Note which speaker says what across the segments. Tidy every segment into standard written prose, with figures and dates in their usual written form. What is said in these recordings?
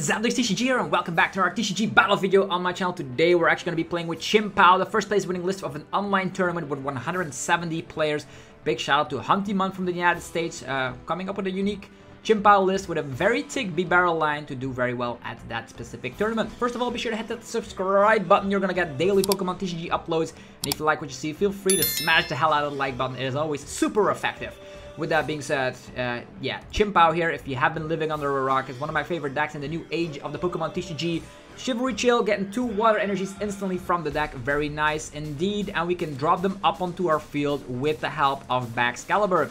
Speaker 1: it's Decklist TCG here, and welcome back to our TCG battle video on my channel. Today we're actually going to be playing with Chien Pao, the first place winning list of an online tournament with 170 players. Big shout out to Hunty Mun from the United States, coming up with a unique Chien Pao list with a very thick Bibarel line to do very well at that specific tournament. First of all, be sure to hit that subscribe button. You're going to get daily Pokemon TCG uploads, and if you like what you see, feel free to smash the hell out of the like button. It is always super effective. With that being said, yeah, Chien Pao here, if you have been living under a rock, is one of my favorite decks in the new age of the Pokemon TCG. Chivalry Chill, getting 2 water energies instantly from the deck, very nice indeed, and we can drop them up onto our field with the help of Baxcalibur.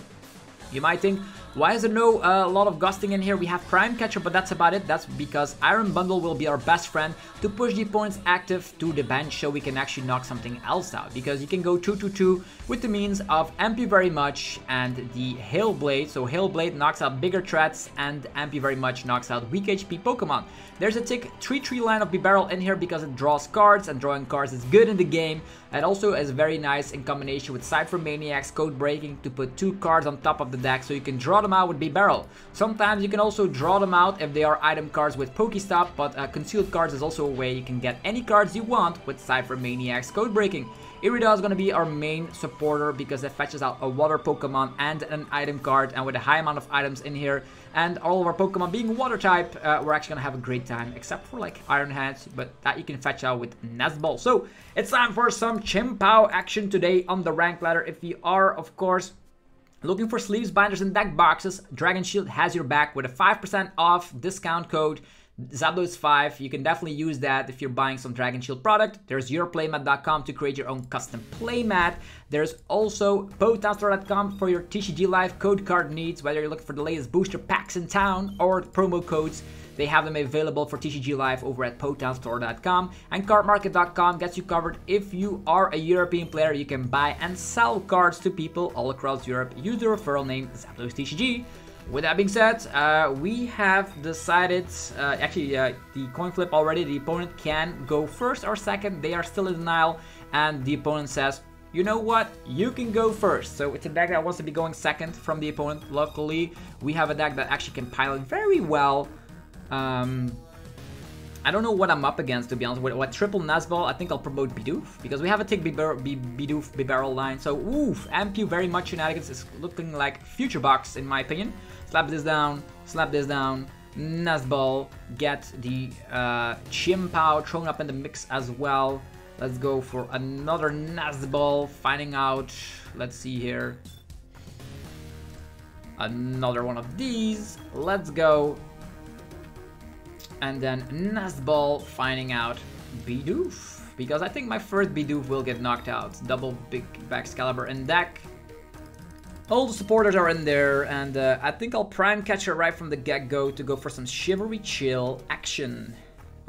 Speaker 1: You might think, why is there no lot of gusting in here? We have Prime Catcher, but that's about it. That's because Iron Bundle will be our best friend to push the opponent's active to the bench so we can actually knock something else out. Because you can go 2-2-2 with the means of MP Very Much and the Hail Blade. So Hail Blade knocks out bigger threats and MP Very Much knocks out weak HP Pokemon. There's a tick 3-3 line of Bibarel in here because it draws cards, and drawing cards is good in the game. It also is very nice in combination with Ciphermaniac's Codebreaking to put 2 cards on top of the deck so you can draw them out with Bibarel. Sometimes you can also draw them out if they are item cards with PokéStop, but concealed cards is also a way you can get any cards you want with Ciphermaniac's Codebreaking. Irida is going to be our main supporter because it fetches out a water Pokemon and an item card, and with a high amount of items in here and all of our Pokemon being water type, we're actually going to have a great time, except for like Iron Hands, but that you can fetch out with Nest Ball. So it's time for some Chien Pao action today on the rank ladder. If you are, of course, looking for sleeves, binders, and deck boxes, Dragon Shield has your back with a 5% off discount code Zapdos5. You can definitely use that if you're buying some Dragon Shield product. There's yourplaymat.com to create your own custom playmat. There's also PokéStop for your TCG Live code card needs, whether you're looking for the latest booster packs in town or promo codes. They have them available for TCG Live over at PokéStop. And cardmarket.com gets you covered if you are a European player. You can buy and sell cards to people all across Europe. Use the referral name Zapdos TCG. With that being said, we have decided, the coin flip already. The opponent can go first or second. They are still in denial, and the opponent says, you know what, you can go first. So it's a deck that wants to be going second from the opponent. Luckily, we have a deck that actually can pilot very well. I don't know what I'm up against, to be honest. What triple Nest Ball, I think I'll promote Bidoof, because we have a tick Bidoof Bibarel line. So, oof, MP Very Much Shenanigans is looking like Future Box, in my opinion. Slap this down, Nest Ball, get the Chien Pao thrown up in the mix as well. Let's go for another Nest Ball, finding out, let's see here. Another one of these, let's go. And then Nest Ball, finding out Bidoof, because I think my first Bidoof will get knocked out. Double big Baxcalibur in deck. All the supporters are in there, and I think I'll Prime Catcher right from the get-go to go for some Chivalry Chill action.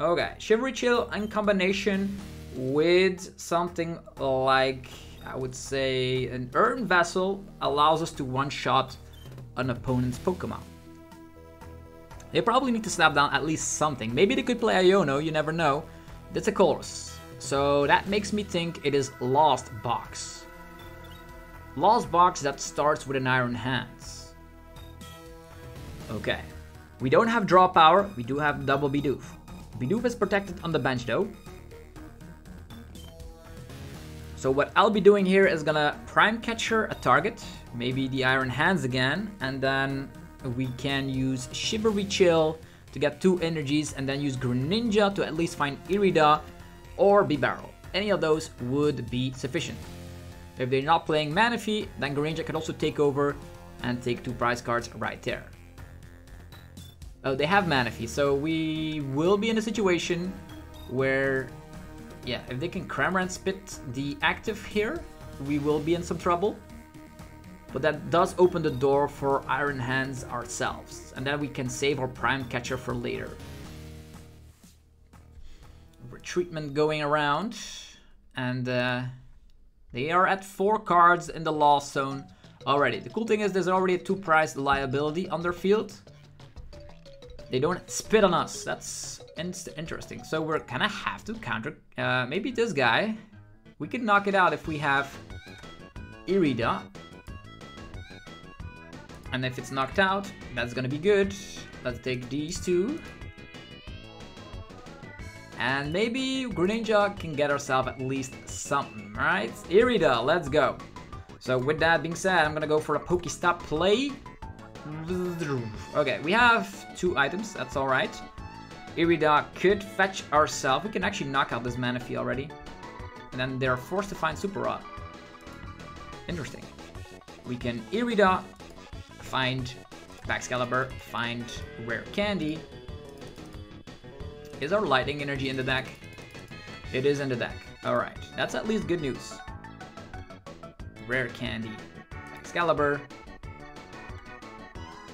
Speaker 1: Okay, Chivalry Chill in combination with something like, I would say, an Urn Vessel allows us to one-shot an opponent's Pokemon. They probably need to slap down at least something. Maybe they could play Iono, you never know. That's a Colress. So that makes me think it is Lost Box. Lost Box that starts with an Iron Hands. Okay. We don't have draw power. We do have double Bidoof. Bidoof is protected on the bench though. So what I'll be doing here is gonna Prime Catcher a target. Maybe the Iron Hands again. And then we can use Chivalry Chill to get 2 energies, and then use Greninja to at least find Irida or Bibarel. Any of those would be sufficient. If they're not playing Manaphy, then Greninja could also take over and take 2 prize cards right there. Oh, they have Manaphy, so we will be in a situation where, yeah, if they can Cramorant spit the active here, we will be in some trouble. But that does open the door for Iron Hands ourselves. And then we can save our Prime Catcher for later. Retreatment going around. And they are at 4 cards in the lost zone already. The cool thing is there's already a 2-prize liability on their field. They don't spit on us. That's interesting. So we're gonna have to counter maybe this guy. We can knock it out if we have Irida. And if it's knocked out, that's gonna be good. Let's take these 2. And maybe Greninja can get ourselves at least something, right? Irida, let's go. So with that being said, I'm gonna go for a PokéStop play. Okay, we have 2 items, that's alright. Irida could fetch ourselves. We can actually knock out this Manaphy already. And then they're forced to find Super Rod. Interesting. We can Irida, find Baxcalibur, find Rare Candy. Is our Lightning Energy in the deck? It is in the deck. Alright, that's at least good news. Rare Candy, Baxcalibur.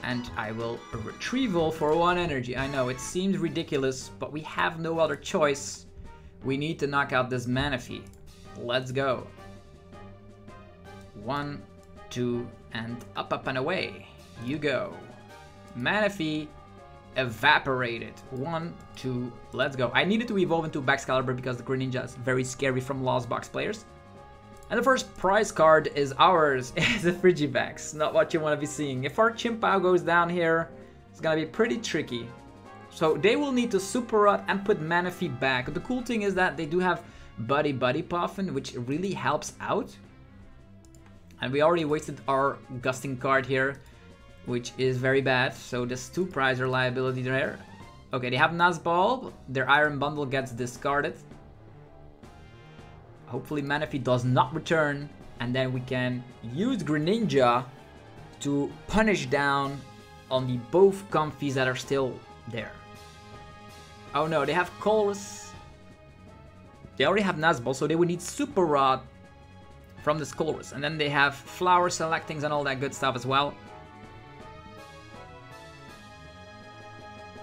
Speaker 1: And I will Retrieval for 1 energy. I know, it seems ridiculous, but we have no other choice. We need to knock out this Manaphy. Let's go. 1, 2, and up and away. You go. Manaphy evaporated. 1, 2, let's go. I needed to evolve into Baxcalibur because the Greninja is very scary from Lost Box players. And the first prize card is ours. It's a Frigibax. Not what you want to be seeing. If our Chien Pao goes down here, it's gonna be pretty tricky. So they will need to Super Rod and put Manaphy back. The cool thing is that they do have Buddy-Buddy Poffin, which really helps out. And we already wasted our Gusting card here, which is very bad. So this 2 prize reliability there. Okay, they have Nest Ball. Their Iron Bundle gets discarded. Hopefully Manaphy does not return. And then we can use Greninja to punish down on the both Comfies that are still there. Oh no, they have Colress. They already have Nest Ball, so they would need Super Rod from this Colress. And then they have Flower Selectings and all that good stuff as well.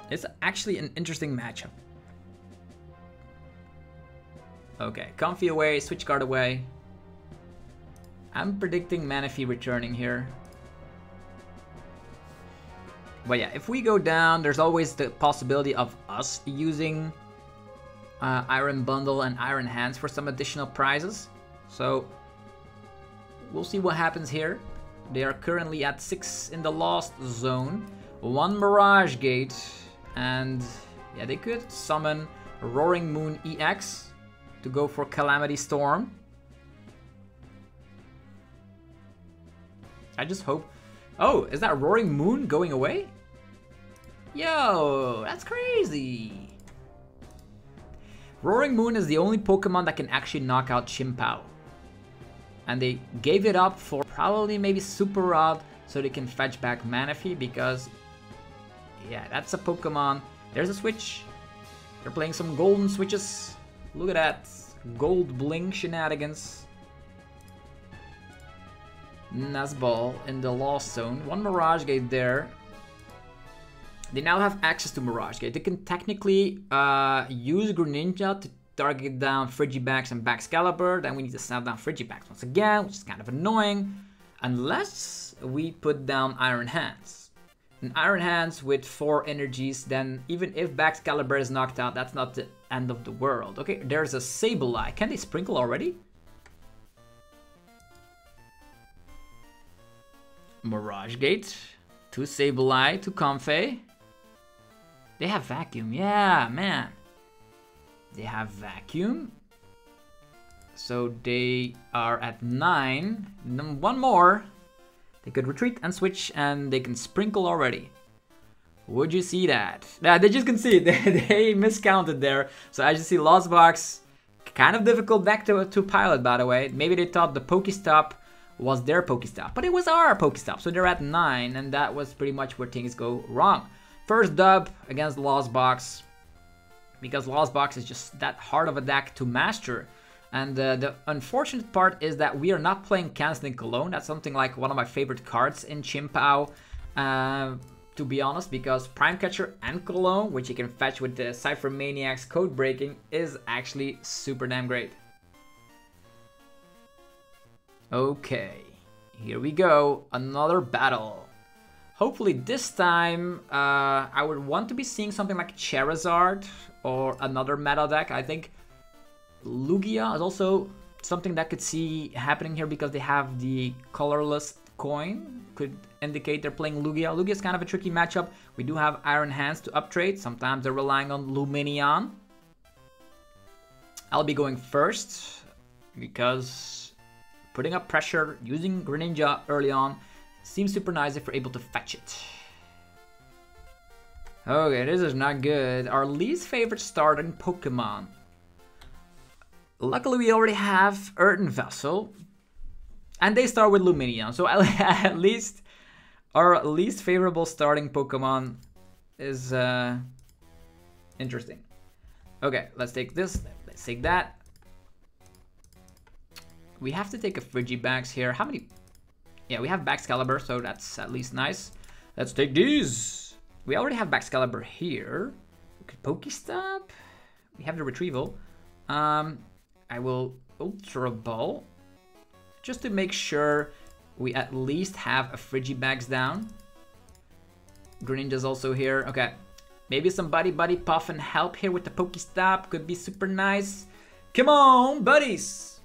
Speaker 1: It's actually an interesting matchup. Okay, Comfy away, Switch card away. I'm predicting Manaphy returning here. But yeah, if we go down, there's always the possibility of us using Iron Bundle and Iron Hands for some additional prizes. So we'll see what happens here. They are currently at 6 in the Lost Zone. 1 Mirage Gate. And yeah, they could summon Roaring Moon EX to go for Calamity Storm. I just hope... Oh, is that Roaring Moon going away? Yo, that's crazy. Roaring Moon is the only Pokemon that can actually knock out Chien Pao. And they gave it up for probably maybe Super Rod so they can fetch back Manaphy because... Yeah, that's a Pokemon. There's a switch. They're playing some golden switches. Look at that. Gold bling shenanigans. Nest Ball in the Lost Zone. 1 Mirage Gate there. They now have access to Mirage Gate. They can technically use Greninja to target down Frigibax and Baxcalibur. Then we need to snap down Frigibax once again, which is kind of annoying. Unless we put down Iron Hands. And Iron Hands with 4 energies, then even if Baxcalibur is knocked out, that's not the end of the world. Okay, there's a Sableye. Can they sprinkle already? Mirage Gate. 2 Sableye, 2 Comfey. They have Vacuum. Yeah, man. They have Vacuum. So they are at 9. And 1 more. They could retreat and switch and they can sprinkle already. Would you see that? Yeah, they just can see it. They miscounted there. So as you see, Lost Box, kind of difficult deck to pilot, by the way. Maybe they thought the PokéStop was their PokéStop, but it was our PokéStop. So they're at 9 and that was pretty much where things go wrong. First dub against Lost Box, because Lost Box is just that hard of a deck to master. And the unfortunate part is that we are not playing Canceling Cologne. That's something like one of my favorite cards in Chien Pao, to be honest, because Prime Catcher and Cologne, which you can fetch with the Ciphermaniac's Codebreaking, is actually super damn great. Okay, here we go, another battle. Hopefully this time I would want to be seeing something like Charizard or another meta deck. I think Lugia is also something that could see happening here because they have the colorless coin. Could indicate they're playing Lugia. Lugia is kind of a tricky matchup. We do have Iron Hands to uptrade. Sometimes they're relying on Lumineon. I'll be going first because putting up pressure using Greninja early on seems super nice if we're able to fetch it. Okay, this is not good. Our least favorite starting Pokemon. Luckily, we already have Earthen Vessel. And they start with Lumineon. So at least our least favorable starting Pokemon is interesting. Okay, let's take this. Let's take that. We have to take a Frigibax here. How many? Yeah, we have Baxcalibur, so that's at least nice. Let's take these. We already have Baxcalibur here. We could PokéStop. We have the Retrieval. I will Ultra Ball. Just to make sure we at least have a Frigibax down. Greninja's also here. Okay. Maybe some Buddy-Buddy Poffin help here with the PokéStop. Could be super nice. Come on, buddies!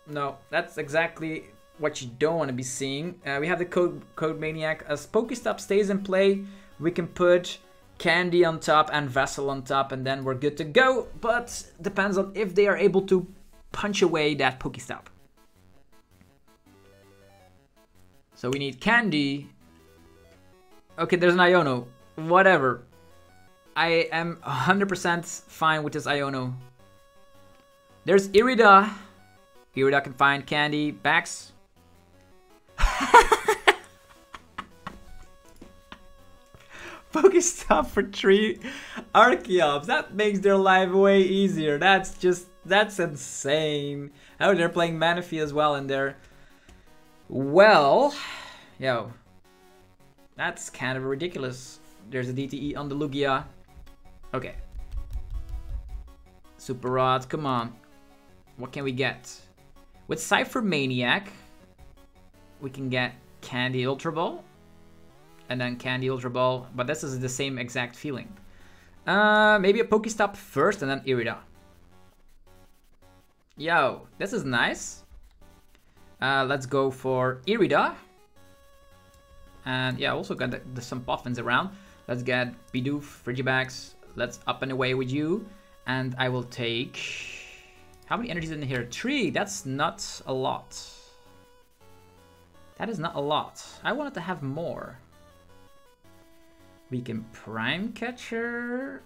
Speaker 1: No, that's exactly what you don't want to be seeing. We have the Codebreaking. As PokéStop stays in play, we can put Candy on top and Vessel on top, and then we're good to go. But depends on if they are able to punch away that PokéStop. So we need Candy. Okay, there's an Iono. Whatever. I am 100% fine with this Iono. There's Irida. Irida can find Candy. Bax. PokéStop for 3 Archeops. That makes their life way easier. That's insane. Oh, they're playing Manaphy as well in there. Well, yo, that's kind of ridiculous. There's a DTE on the Lugia. Okay. Super Rod, come on. What can we get? With Ciphermaniac, we can get Candy Ultra Ball. And then Candy Ultra Ball. But this is the same exact feeling. Maybe a PokéStop first and then Irida. Yo, this is nice. Let's go for Irida. And yeah, also got some Poffins around. Let's get Bidoof, Frigibax. Let's up and away with you. And I will take... How many energies in here? 3. That's not a lot. That is not a lot. I wanted to have more. We can Prime Catcher.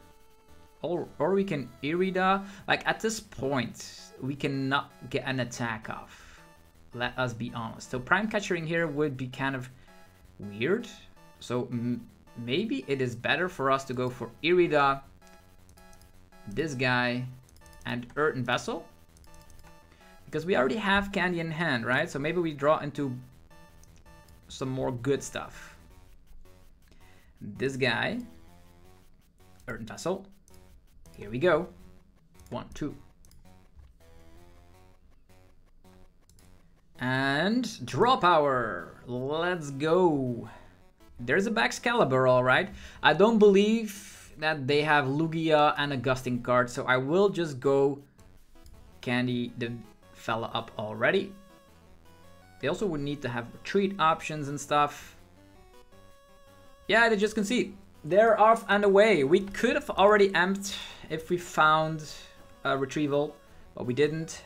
Speaker 1: Or we can Irida. Like at this point, we cannot get an attack off. Let us be honest. So Prime Catchering here would be kind of weird. So maybe it is better for us to go for Irida, this guy, and Earthen Vessel. Because we already have Candy in hand, right? So maybe we draw into some more good stuff. This guy, Earthen Vessel. Here we go. 1, 2. And draw power. Let's go. There's a Baxcalibur, alright. I don't believe that they have Lugia and a Gusting card, so I will just go Candy the fella up already. They also would need to have retreat options and stuff. Yeah, they just concede. They're off and away. We could have already amped if we found a Retrieval, but we didn't.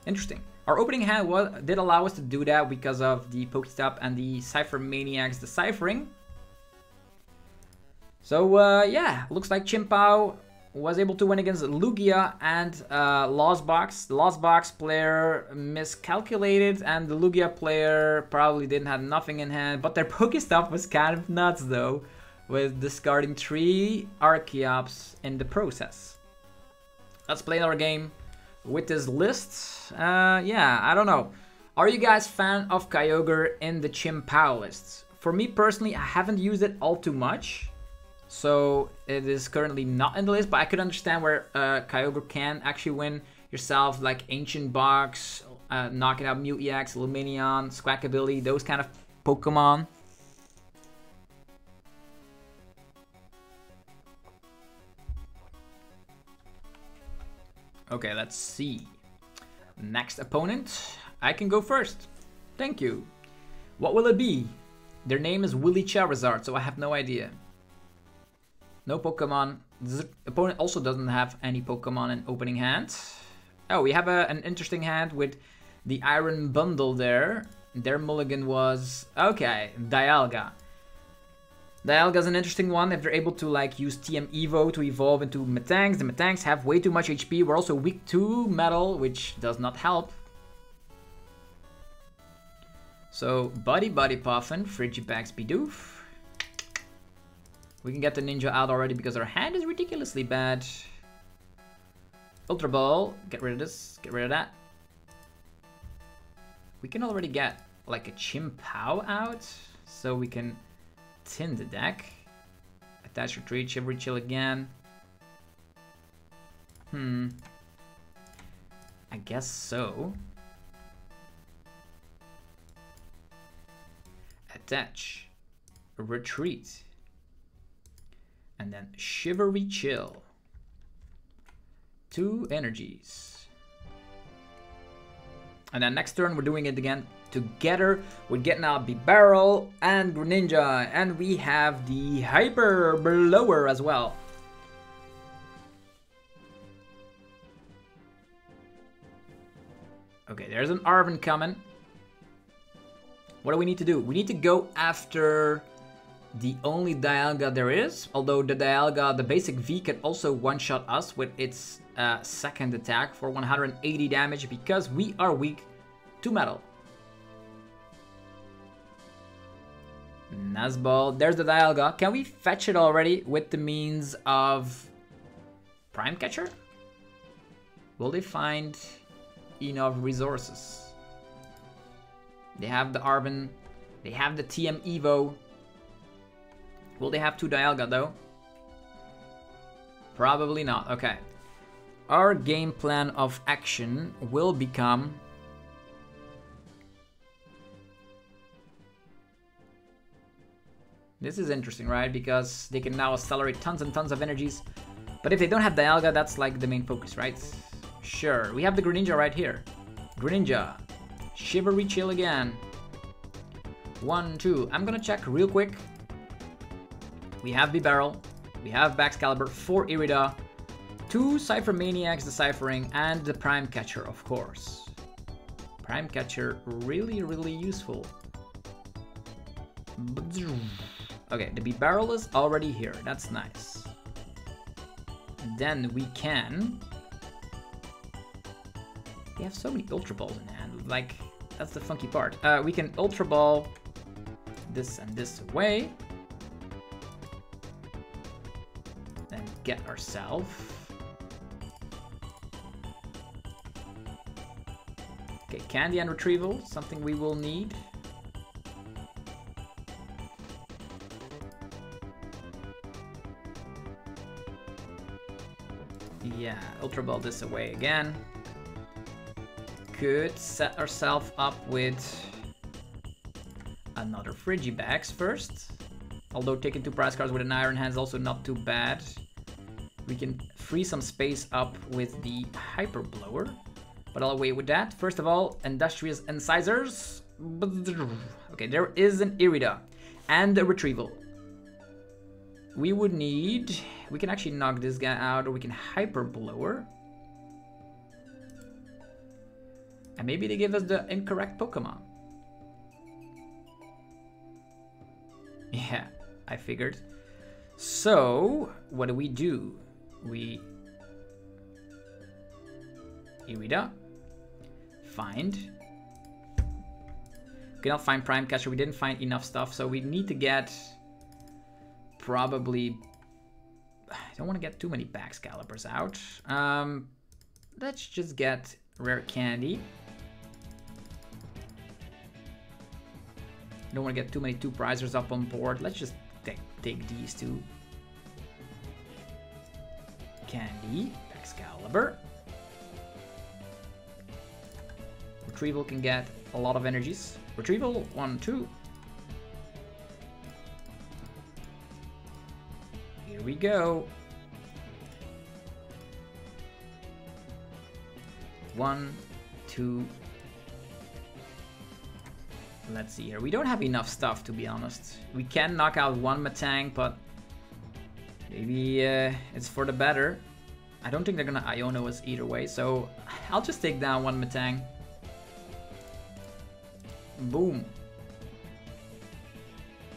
Speaker 1: Interesting. Our opening hand did allow us to do that because of the PokéStop and the Ciphermaniac's deciphering. So yeah, looks like Chien Pao was able to win against Lugia and Lost Box. The Lost Box player miscalculated and the Lugia player probably didn't have nothing in hand, but their PokéStop was kind of nuts though, with discarding 3 Archeops in the process. Let's play another game with this list. Yeah, I don't know. Are you guys fan of Kyogre in the Chien Pao list? For me personally, I haven't used it all too much. So it is currently not in the list, but I could understand where Kyogre can actually win yourself, like Ancient Box, knocking out Mute-EX, Lumineon, Squawkabilly, those kind of Pokemon. Okay, let's see. Next opponent. I can go first. Thank you. What will it be? Their name is Willy Charizard, so I have no idea. No Pokemon. The opponent also doesn't have any Pokemon in opening hand. Oh, we have an interesting hand with the Iron Bundle there. Their mulligan was... Okay, Dialga. Dialga's an interesting one. If they're able to like use TM Evo to evolve into Metangs, the Metangs have way too much HP. We're also weak to Metal, which does not help. So, Buddy-Buddy Poffin, Frigibax Bidoof. We can get the Ninja out already because our hand is ridiculously bad. Ultra Ball, get rid of this, get rid of that. We can already get like a Chien Pao out, so we can tin the deck. Attach, retreat, Shivery Chill again. I guess so. Attach, retreat. And then Shivery Chill. 2 energies. And then next turn we're doing it again together. We're getting out Bibarel and Greninja. And we have the Hyper Blower as well. Okay, there's an Arven coming. What do we need to do? We need to go after the only Dialga there is, although the Dialga, the basic V, can also one-shot us with its second attack for 180 damage because we are weak to Metal. Nest Ball, there's the Dialga. Can we fetch it already with the means of Prime Catcher? Will they find enough resources? They have the Arven, they have the TM Evo. Will they have 2 Dialga though? Probably not. Okay. Our game plan of action will become... This is interesting, right? Because they can now accelerate tons and tons of energies. But if they don't have Dialga, that's like the main focus, right? Sure. We have the Greninja right here. Greninja. Shivery Chill again. 1, 2. I'm gonna check real quick. We have Bibarel, we have Baxcalibur, 4 Irida, 2 Ciphermaniacs deciphering, and the Prime Catcher, of course. Prime Catcher, really, really useful. Okay, the Bibarel is already here, that's nice. Then we can... We have so many Ultra Balls in hand, like, that's the funky part. We can Ultra Ball this and this away. Get ourselves. Okay, Candy and Retrieval, something we will need. Yeah, Ultra Ball this away again. Could set ourselves up with another Frigibax first. Although taking 2 prize cards with an Iron Hand is also not too bad. We can free some space up with the Hyper Blower. But I'll wait with that. First of all, Industrious Incisors. Okay, there is an Irida and a Retrieval. We would need... We can actually knock this guy out, or we can Hyper Blower. And maybe they give us the incorrect Pokemon. Yeah, I figured. So, what do? We Irida. Find. We cannot find Prime Catcher. We didn't find enough stuff, so we need to get probably... I don't want to get too many Baxcaliburs out. Let's just get Rare Candy. Don't want to get too many 2 prizers up on board. Let's just take these 2. Candy, Baxcalibur. Retrieval can get a lot of energies. Retrieval, 1, 2. Here we go. 1, 2. Let's see here. We don't have enough stuff, to be honest. We can knock out 1 Metang, but Maybe it's for the better. I don't think they're gonna Iono us either way, so I'll just take down one Metang. Boom.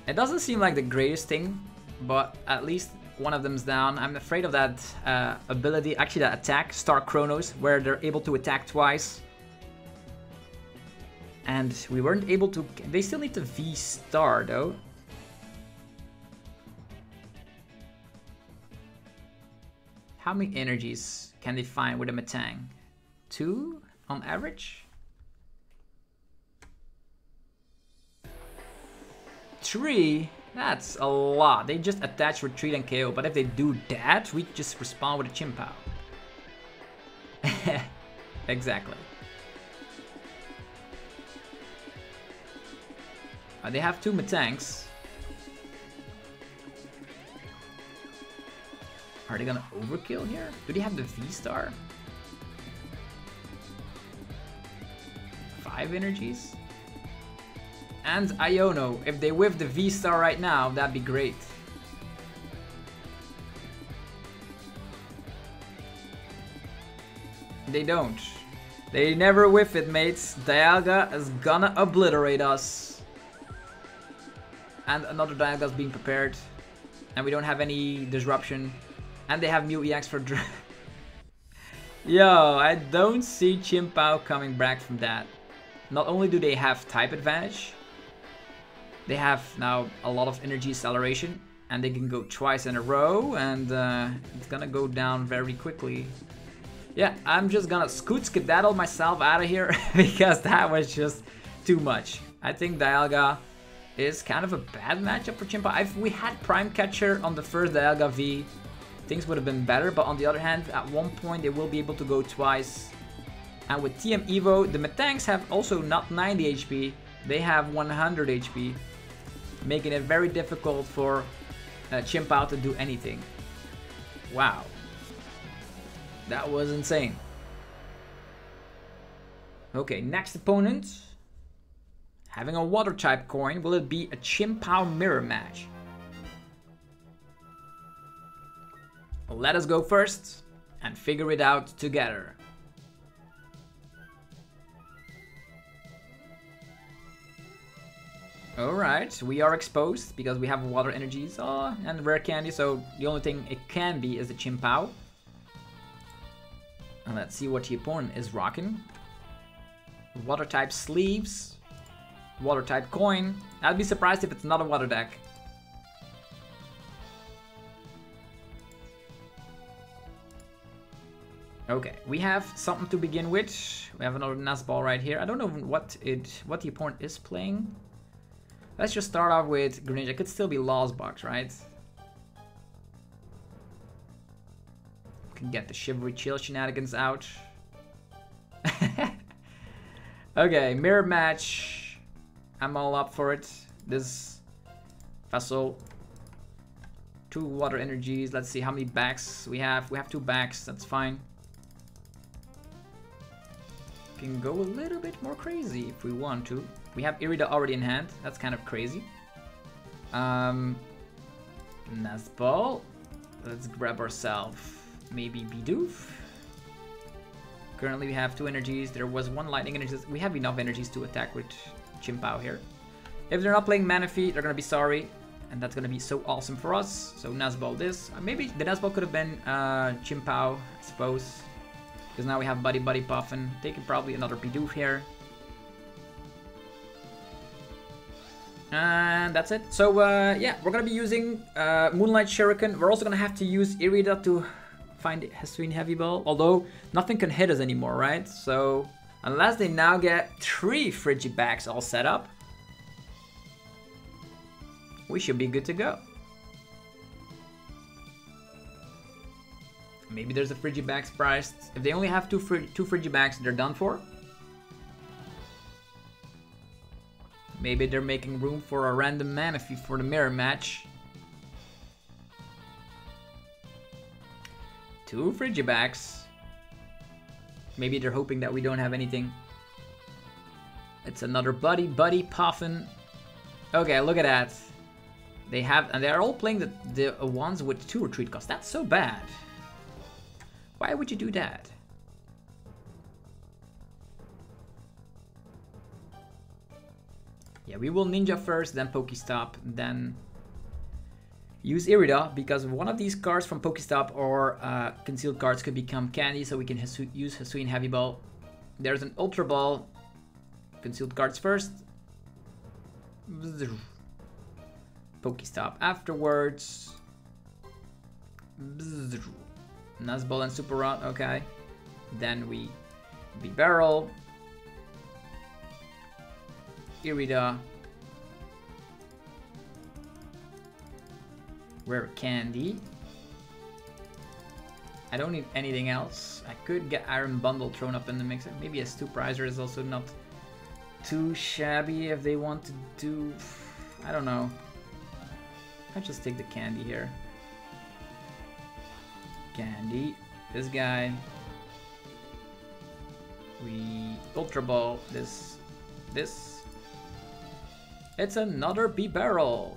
Speaker 1: It doesn't seem like the greatest thing, but at least one of them's down. I'm afraid of that ability, actually that attack, Star Chronos, where they're able to attack twice. And we weren't able to... They still need the VSTAR though. How many energies can they find with a Metang? 2 on average? 3? That's a lot. They just attach, retreat, and KO. But if they do that, we just respond with a Chien Pao. Exactly. They have 2 Metangs. Are they gonna overkill here? Do they have the VSTAR? 5 energies? And Iono. If they whiff the VSTAR right now, that'd be great. They don't. They never whiff it, mates. Dialga is gonna obliterate us. And another Dialga's being prepared. And we don't have any disruption. And they have Mew EX for... Yo, I don't see Chien Pao coming back from that. Not only do they have type advantage, they have now a lot of energy acceleration. And they can go twice in a row. And it's gonna go down very quickly. Yeah, I'm just gonna skedaddle myself out of here. Because that was just too much. I think Dialga is kind of a bad matchup for Chien Pao. If we had Prime Catcher on the first Dialga V, things would have been better, but on the other hand, at one point they will be able to go twice. And with TM Evo, the Metangs have also not 90 HP, they have 100 HP, making it very difficult for Chien Pao to do anything. Wow. That was insane. Okay, next opponent. Having a water type coin, will it be a Chien Pao mirror match? Let us go first and figure it out together. Alright, we are exposed because we have water energies and rare candy, so the only thing it can be is the Chien Pao. And let's see what the opponent is rocking. Water type sleeves. Water type coin. I'd be surprised if it's not a water deck. Okay, we have something to begin with. We have another Nest Ball right here. I don't know what the opponent is playing. Let's just start off with Greninja. It could still be Lost Box, right? We can get the Shivery Chill shenanigans out. Okay, mirror match. I'm all up for it. This vessel. 2 water energies. Let's see how many backs we have. We have 2 backs. That's fine. Can go a little bit more crazy if we want to. We have Irida already in hand. That's kind of crazy. Nest Ball. Let's grab ourselves maybe Bidoof. Currently we have 2 energies. There was 1 lightning energy. We have enough energies to attack with Chien Pao here. If they're not playing Manaphy, they're gonna be sorry. And that's gonna be so awesome for us. So Nest Ball this. Maybe the Nest Ball could have been Chien Pao, I suppose. Because now we have Buddy-Buddy Poffin. Taking probably another Bidoof here. And that's it. So yeah, we're gonna be using Moonlight Shuriken. We're also gonna have to use Irida to find Hisuian Heavy Ball. Although nothing can hit us anymore, right? So unless they now get 3 Frigibax all set up, we should be good to go. Maybe there's a Frigibax priced. If they only have two Frigibax, they're done for. Maybe they're making room for a random Manaphy for the mirror match. 2 Frigibax. Maybe they're hoping that we don't have anything. It's another Buddy-Buddy Poffin. Okay, look at that. They have, and they're all playing the ones with 2 retreat costs. That's so bad. Why would you do that? Yeah, we will Ninja first, then PokéStop, then use Irida, because one of these cards from PokéStop or concealed cards could become candy, so we can use Hisuian Heavy Ball. There's an Ultra Ball. Concealed cards first. PokéStop afterwards. Nest Ball and Super Rod, okay. Then we Bibarel. Irida. Rare Candy. I don't need anything else. I could get Iron Bundle thrown up in the mix. Maybe a Stuprizer is also not too shabby if they want to do... I don't know. I'll just take the candy here. Candy. This guy. We Ultra Ball. This. It's another Bibarel.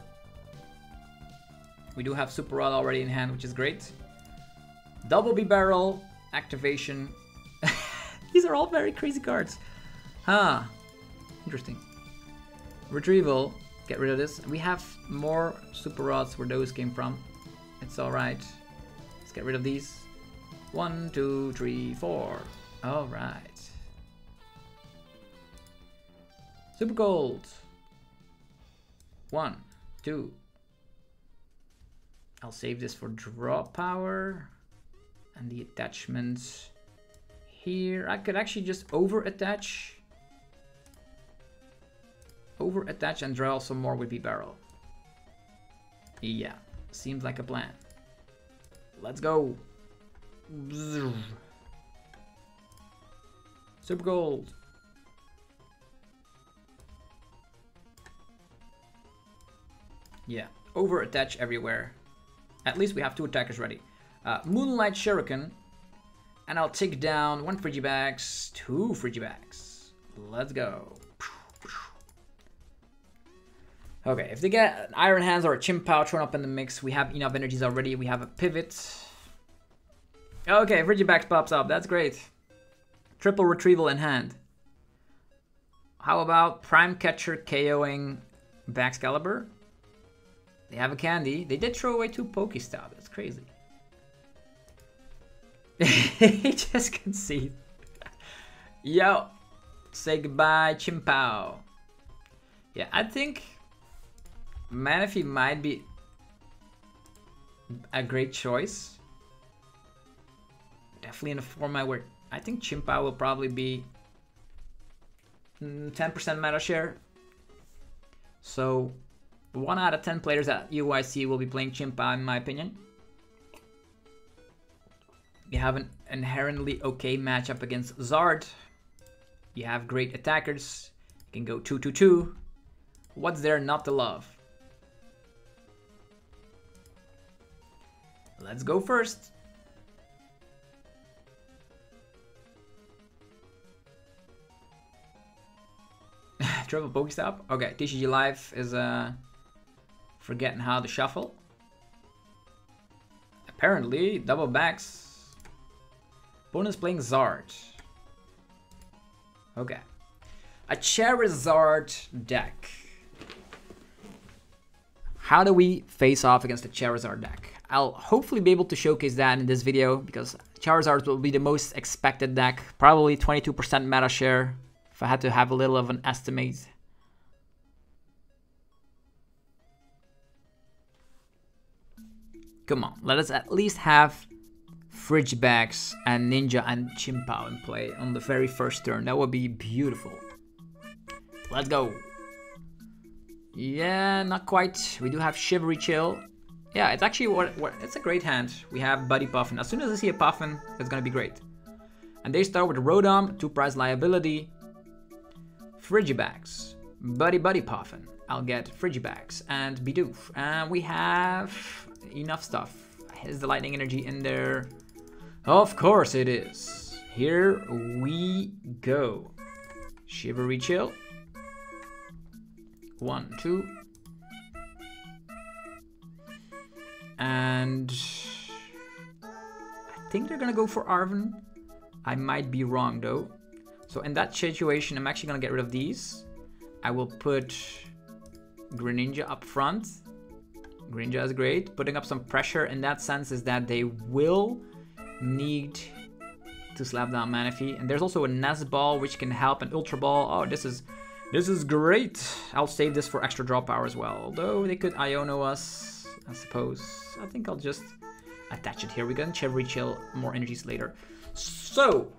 Speaker 1: We do have Super Rod already in hand, which is great. Double Bibarel activation. These are all very crazy cards. Huh. Interesting. Retrieval. Get rid of this. We have more Super Rods where those came from. It's alright. Let's get rid of these. 1, 2, 3, 4. Alright. Super Gold. 1, 2. I'll save this for draw power. And the attachments here. I could actually just over-attach. Over-attach and draw some more with Bibarel. Yeah, seems like a plan. Let's go. Super Gold. Yeah, over-attach everywhere. At least we have 2 attackers ready. Moonlight Shuriken. And I'll take down 1 Frigibax, 2 Frigibax. Let's go. Okay, if they get Iron Hands or a Chien Pao thrown up in the mix, we have enough energies already. We have a pivot. Okay, Frigibax pops up. That's great. Triple Retrieval in hand. How about Prime Catcher KOing Baxcalibur? They have a candy. They did throw away 2 PokéStop. That's crazy. He just conceded. Yo, say goodbye, Chien Pao. Yeah, I think Manaphy might be a great choice. Definitely in a format where I think Chien Pao will probably be 10% meta share. So 1 out of 10 players at UIC will be playing Chien Pao, in my opinion. You have an inherently okay matchup against Zard. You have great attackers. You can go 2-2-2. What's there not to love? Let's go first. Triple PokéStop. Okay, TCG Live is forgetting how to shuffle. Apparently, double backs. Opponent's playing Zard. Okay. A Charizard deck. How do we face off against a Charizard deck? I'll hopefully be able to showcase that in this video, because Charizard will be the most expected deck. Probably 22% meta share, if I had to have a little of an estimate. Come on, let us at least have Frigibax and Ninja and Chien Pao in play on the very first turn. That would be beautiful. Let's go. Yeah, not quite. We do have Shivery Chill. Yeah, it's actually it's a great hand. We have Buddy Poffin. As soon as I see a Poffin, it's gonna be great. And they start with Rodom, 2 prize liability, Frigibax, Buddy-Buddy Poffin. I'll get Frigibax and Bidoof. And we have enough stuff. Is the lightning energy in there? Of course it is. Here we go. Shivery Chill. 1, 2. And I think they're gonna go for Arven. I might be wrong though. So in that situation, I'm actually gonna get rid of these. I will put Greninja up front. Greninja is great. Putting up some pressure in that sense is that they will need to slap down Manaphy. And there's also a Nest Ball which can help, an Ultra Ball. Oh, this is great. I'll save this for extra draw power as well. Although they could Iono us, I suppose. I think I'll just attach it here. We're gonna Retrieval more energies later. So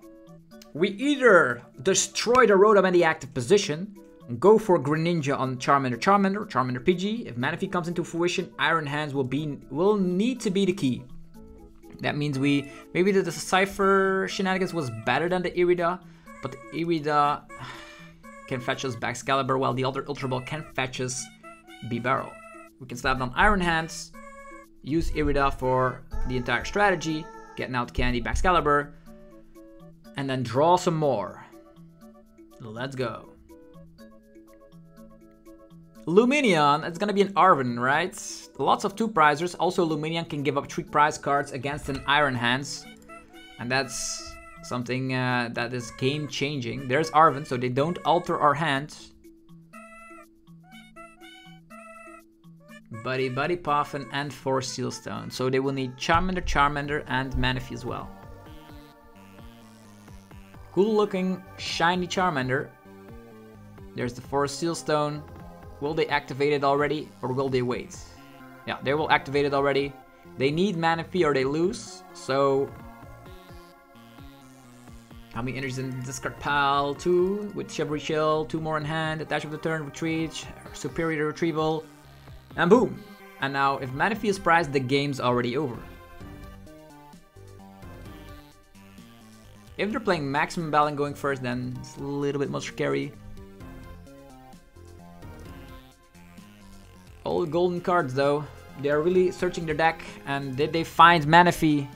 Speaker 1: we either destroy the Rotom in the active position, go for Greninja on Charmander PG. If Manaphy comes into fruition, Iron Hands will need to be the key. That means maybe the Cypher shenanigans was better than the Irida, but the Irida can fetch us Baxcalibur, while the Ultra Ball can fetch us Bibarel. We can slap down Iron Hands, use Irida for the entire strategy, getting out Candy, Baxcalibur, and then draw some more. Let's go. Lumineon, it's gonna be an Arven, right? Lots of 2 prizers. Also, Lumineon can give up 3 prize cards against an Iron Hands. And that's something that is game changing. There's Arven, so they don't alter our hand. Buddy-Buddy Poffin and 4 Sealstone. So they will need Charmander, and Manaphy as well. Cool looking, shiny Charmander. There's the 4 Sealstone. Will they activate it already, or will they wait? Yeah, they will activate it already. They need Manaphy or they lose. So how many energies in discard PAL? 2 with Chivalry Chill, 2 more in hand, attach of the turn, retreat, superior retrieval, and boom! And now if Manaphy is prized, the game's already over. If they're playing maximum Bell and going first, then it's a little bit more scary. All golden cards though. They are really searching their deck, and did they find Manaphy?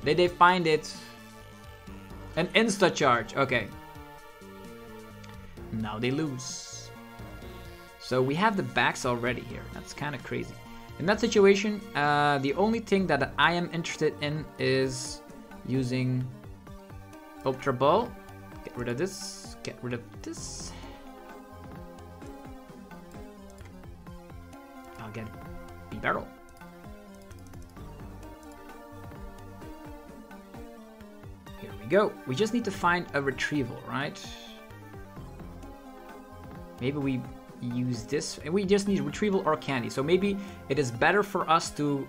Speaker 1: Did they find it? An insta charge. Okay. Now they lose. So we have the backs already here. That's kind of crazy. In that situation, the only thing that I am interested in is using Ultra Ball. Get rid of this. Get rid of this. I'll get Bibarel. Here we go. We just need to find a retrieval, right? Maybe we use this. We just need retrieval or candy. So maybe it is better for us to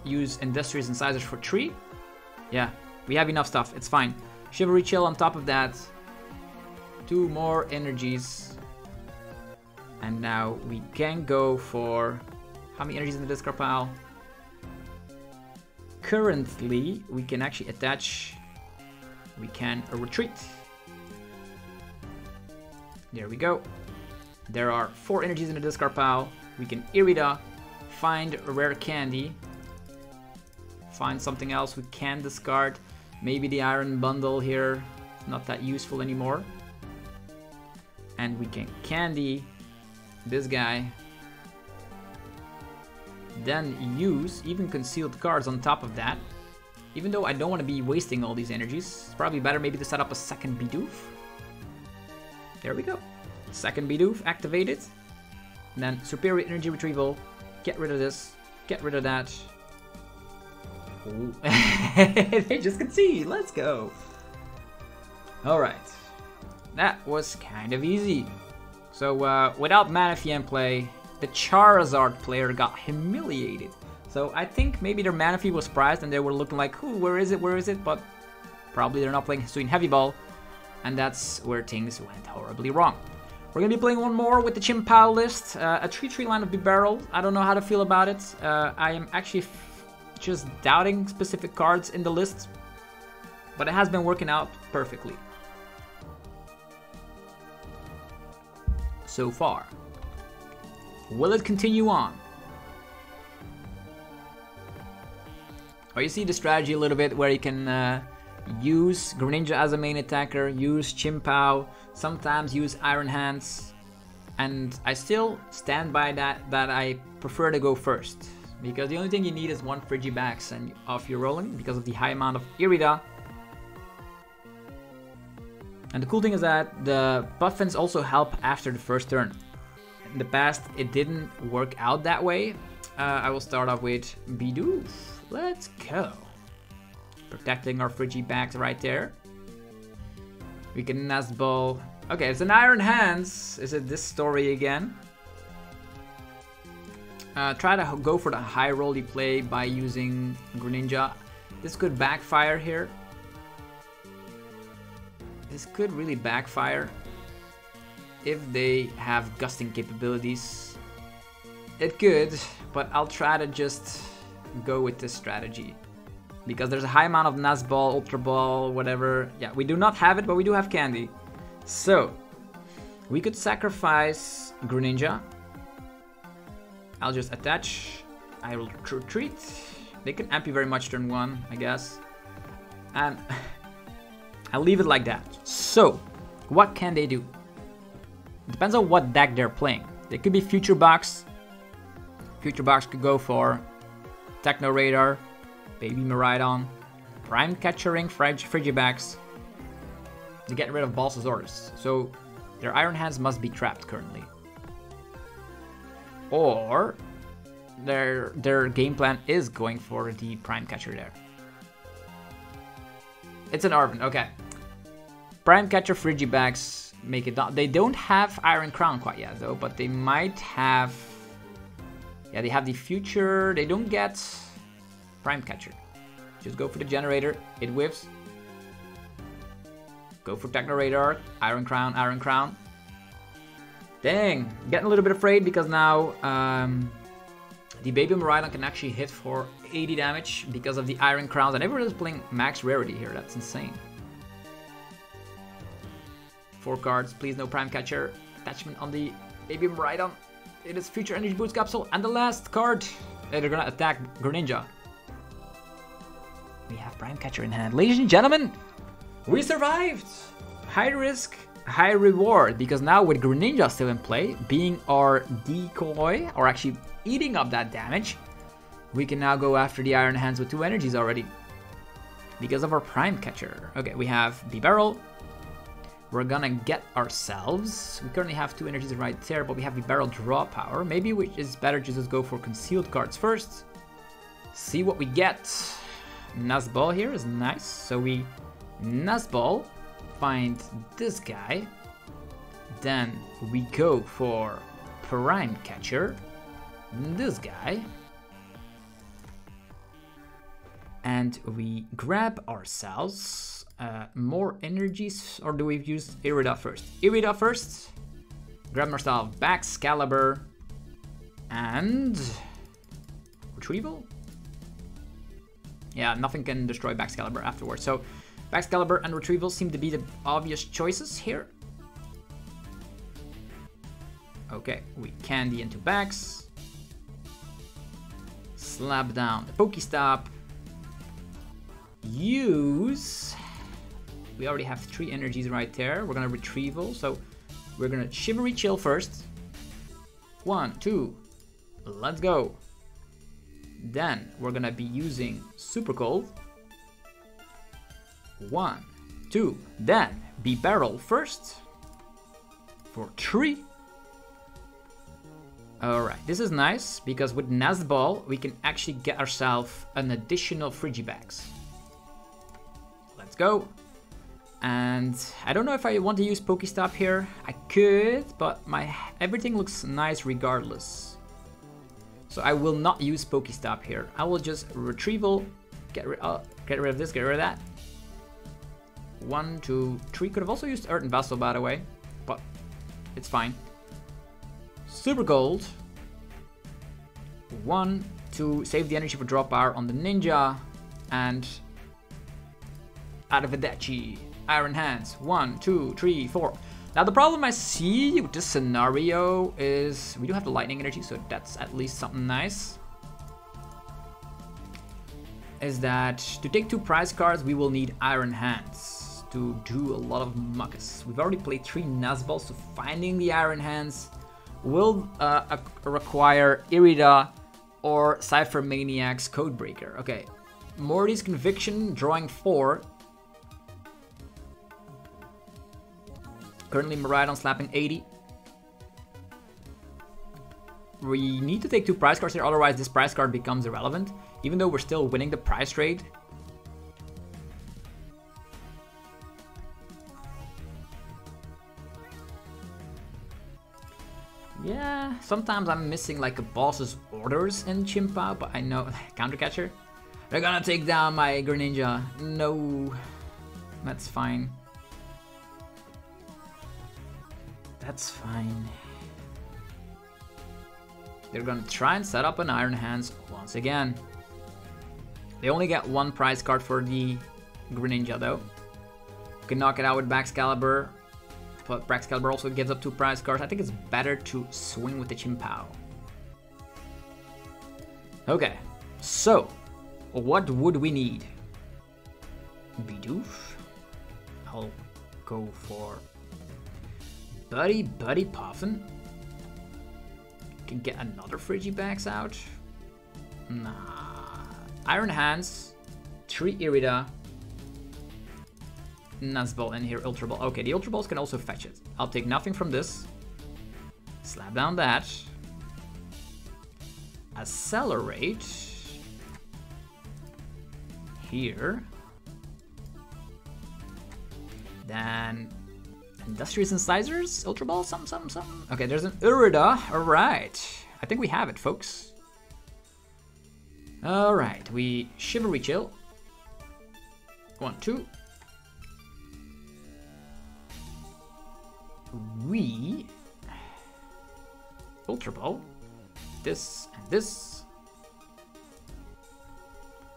Speaker 1: use Industrious Incisors for 3. Yeah, we have enough stuff. It's fine. Chivalry Chill on top of that. 2 more energies. And now we can go for... How many energies in the discard pile? Currently, we can actually attach... We can retreat. There we go. There are 4 energies in the discard pile. We can Irida, find a rare candy, find something else we can discard. Maybe the Iron Bundle here, not that useful anymore. And we can candy this guy. Then use even concealed cards on top of that. Even though I don't want to be wasting all these energies, it's probably better maybe to set up a second Bidoof. There we go. Second Bidoof activated. And then superior energy retrieval. Get rid of this. Get rid of that. They just concede. Let's go. Alright. That was kind of easy. So without Manaphy in play, the Charizard player got humiliated. So I think maybe their Manaphy was prized and they were looking like, ooh, where is it, where is it? But probably they're not playing Hisuian Heavy Ball. And that's where things went horribly wrong. We're going to be playing one more with the Chien Pao list. A 3-3 line of Bibarel. I don't know how to feel about it. I am actually just doubting specific cards in the list. But it has been working out perfectly so far. Will it continue on? Oh, you see the strategy a little bit where you can use Greninja as a main attacker, use Chien Pao, sometimes use Iron Hands, and I still stand by that I prefer to go first. because the only thing you need is one Frigibax and off you're rolling because of the high amount of Irida. And the cool thing is that the Poffins also help after the first turn. In the past, it didn't work out that way. I will start off with Bidoof. Let's go. Protecting our Frigibax right there. We can Nest Ball. Okay, it's an Iron Hands. Is it this story again? Try to go for the high roll you play by using Greninja. This could backfire here. This could really backfire if they have gusting capabilities. It could, but I'll try to just go with this strategy. Because there's a high amount of Nest Ball, Ultra Ball, whatever. Yeah, we do not have it, but we do have Candy. So, we could sacrifice Greninja. I'll just attach. I will retreat. They can amp you very much turn 1, I guess. And I'll leave it like that. So, what can they do? It depends on what deck they're playing. They could be Future Box. Future Box could go for Techno Radar, Baby Miraidon, Prime Catchering, Frigibax. To get rid of Balsasaurus. So, their Iron Hands must be trapped currently. Or their game plan is going for the Prime Catcher there. It's an Arven, okay. Prime Catcher, Frigibax, make it done. They don't have Iron Crown quite yet though, but they might have... Yeah, they have the Future, they don't get Prime Catcher. Just go for the Generator, it whiffs. Go for Techno Radar, Iron Crown, Iron Crown. Dang, getting a little bit afraid because now the Baby Miraidon can actually hit for 80 damage because of the Iron Crowns, and everyone is playing max rarity here. That's insane. 4 cards, please no Prime Catcher. Attachment on the Baby Miraidon. It is Future Energy Boost Capsule, and the last card. They're gonna attack Greninja. We have Prime Catcher in hand. Ladies and gentlemen, we survived! High risk, high reward, because now with Greninja still in play, being our decoy, or actually eating up that damage, we can now go after the Iron Hands with 2 energies already. Because of our Prime Catcher. Okay, we have Bibarel. We're gonna get ourselves. We currently have 2 energies right there, but we have Bibarel draw power. Maybe it's better to just go for concealed cards first. See what we get. Nest Ball here is nice. So we Nest Ball, find this guy. Then we go for Prime Catcher. This guy. And we grab ourselves more energies, or do we use Irida first? Irida first. Grab ourselves Baxcalibur and Retrieval. Yeah, nothing can destroy Baxcalibur afterwards. So Baxcalibur and Retrieval seem to be the obvious choices here. Okay, we Candy into Bax. Slap down the PokéStop. Use... We already have 3 energies right there. We're gonna Retrieval, so we're gonna Shivery Chill first. 1, 2, let's go. Then we're gonna be using Super Cold. 1, 2, then Bibarel first for 3. Alright, this is nice because with Nest Ball we can actually get ourselves an additional Frigibax. Let's go. And I don't know if I want to use PokéStop here. I could, but everything looks nice regardless. So I will not use PokéStop here. I will just Retrieval, get rid of this, get rid of that. 1, 2, 3. Could have also used Earth and Vessel, by the way, but it's fine. Super Gold. 1, 2. Save the energy for drop power on the Ninja, and Arrivederci. Iron Hands. 1, 2, 3, 4. Now the problem I see with this scenario is we do have the lightning energy, so that's at least something nice. Is that to take 2 prize cards, we will need Iron Hands to do a lot of muckus. We've already played 3 Nest Balls, so finding the Iron Hands will require Irida or Ciphermaniac's Codebreaker. Okay, Morty's Conviction, drawing 4. Currently Miraidon slapping 80. We need to take 2 prize cards here, otherwise this prize card becomes irrelevant, even though we're still winning the prize trade. Yeah, sometimes I'm missing like a boss's orders in Chien Pao, but I know counter catcher. They're gonna take down my Greninja. No, that's fine. That's fine. They're gonna try and set up an Iron Hands once again. They only get 1 prize card for the Greninja though. You can knock it out with Baxcalibur. But Baxcalibur also gives up 2 prize cards. I think it's better to swing with the Chien Pao. Okay, so what would we need? Bidoof. I'll go for Buddy-Buddy Poffin. Can get another Frigibax out. Nah. Iron Hands, 3 Irida. Nest Ball in here, Ultra Ball. Okay, the Ultra Balls can also fetch it. I'll take nothing from this. Slap down that. Accelerate. Here. Then Industrious Incisors, Ultra Ball, some. Okay, there's an Irida. Alright. I think we have it, folks. Alright, we Chivalry Chill. 1, 2. We Ultra Ball, this and this.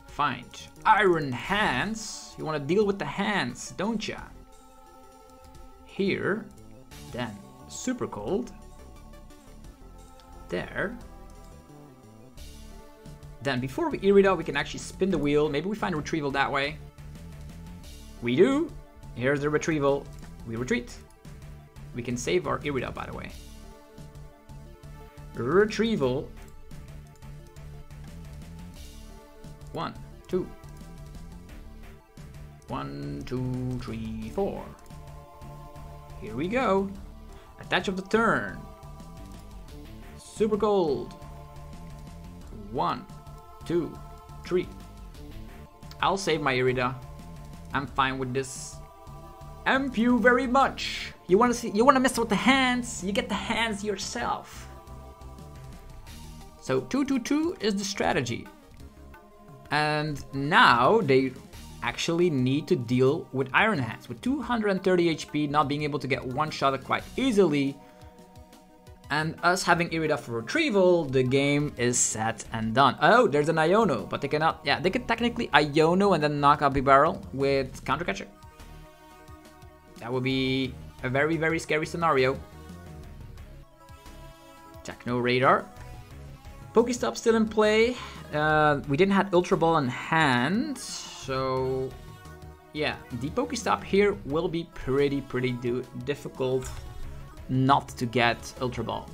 Speaker 1: Find Iron Hands. You want to deal with the hands, don't ya? Here, then Super Cold. There. Then before we Irida, we can actually spin the wheel. Maybe we find a Retrieval that way. We do. Here's the Retrieval. We retreat. We can save our Irida, by the way. Retrieval. 1, 2. 1, 2, 3, 4. Here we go. Attach of the turn. Super Cold. 1, 2, 3. I'll save my Irida. I'm fine with this. Thank you very much. You wanna mess with the hands? You get the hands yourself. So 2/2/2 is the strategy. And now they actually need to deal with Iron Hands. With 230 HP, not being able to get one-shotted quite easily, and us having Irida for Retrieval, the game is set and done. Oh, there's an Iono, but they cannot. Yeah, they could technically Iono and then knock out Bibarel with Counter Catcher. That would be a very, very scary scenario. Techno Radar. PokéStop still in play. We didn't have Ultra Ball in hand, so yeah, the PokéStop here will be pretty difficult not to get Ultra Ball.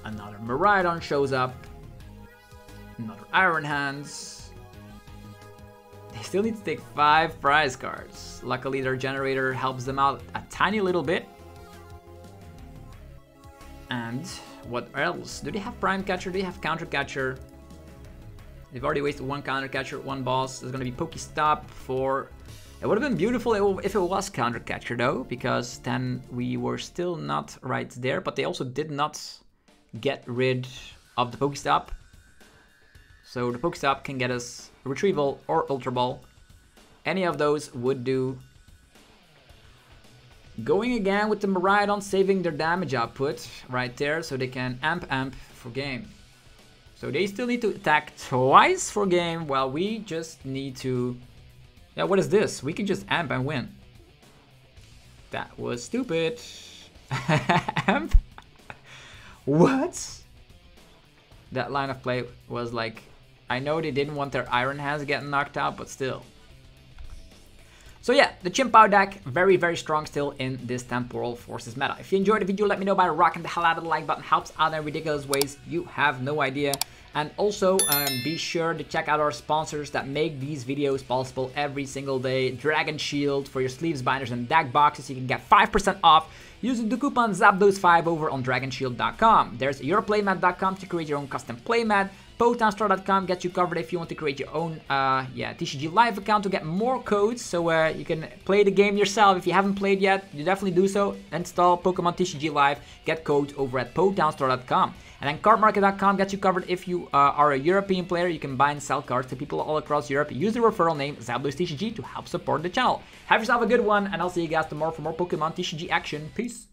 Speaker 1: Another Miraidon shows up. Another Iron Hands. They still need to take 5 prize cards. Luckily their generator helps them out a tiny little bit. And what else? Do they have Prime Catcher? Do they have Counter Catcher? They've already wasted 1 Counter Catcher, 1 boss. There's gonna be PokéStop for... It would have been beautiful if it was Counter Catcher though, because then we were still not right there, but they also did not get rid of the PokéStop. So the PokéStop can get us Retrieval or Ultra Ball. Any of those would do. Going again with the Miraidon, saving their damage output right there so they can amp for game. So they still need to attack twice for game while we just need to... Yeah, what is this? We can just amp and win. That was stupid. Amp? What? That line of play was like... I know they didn't want their Iron Hands getting knocked out, but still. So yeah, the Chien Pao deck, very, very strong still in this Temporal Forces meta. If you enjoyed the video, let me know by rocking the hell out of the like button. Helps out in ridiculous ways. You have no idea. And also, be sure to check out our sponsors that make these videos possible every single day. Dragon Shield for your sleeves, binders, and deck boxes. You can get 5% off using the coupon ZAPDOSE5 over on dragonshield.com. There's yourplaymat.com to create your own custom playmat. PokéStop.com gets you covered if you want to create your own TCG live account to get more codes, so you can play the game yourself. If you haven't played yet, you definitely do so. Install Pokemon TCG Live, get codes over at PokéStop.com. And then cardmarket.com gets you covered if you are a European player. You can buy and sell cards to people all across Europe. Use the referral name ZAPDOSE TCG to help support the channel. Have yourself a good one, and I'll see you guys tomorrow for more Pokemon TCG action. Peace.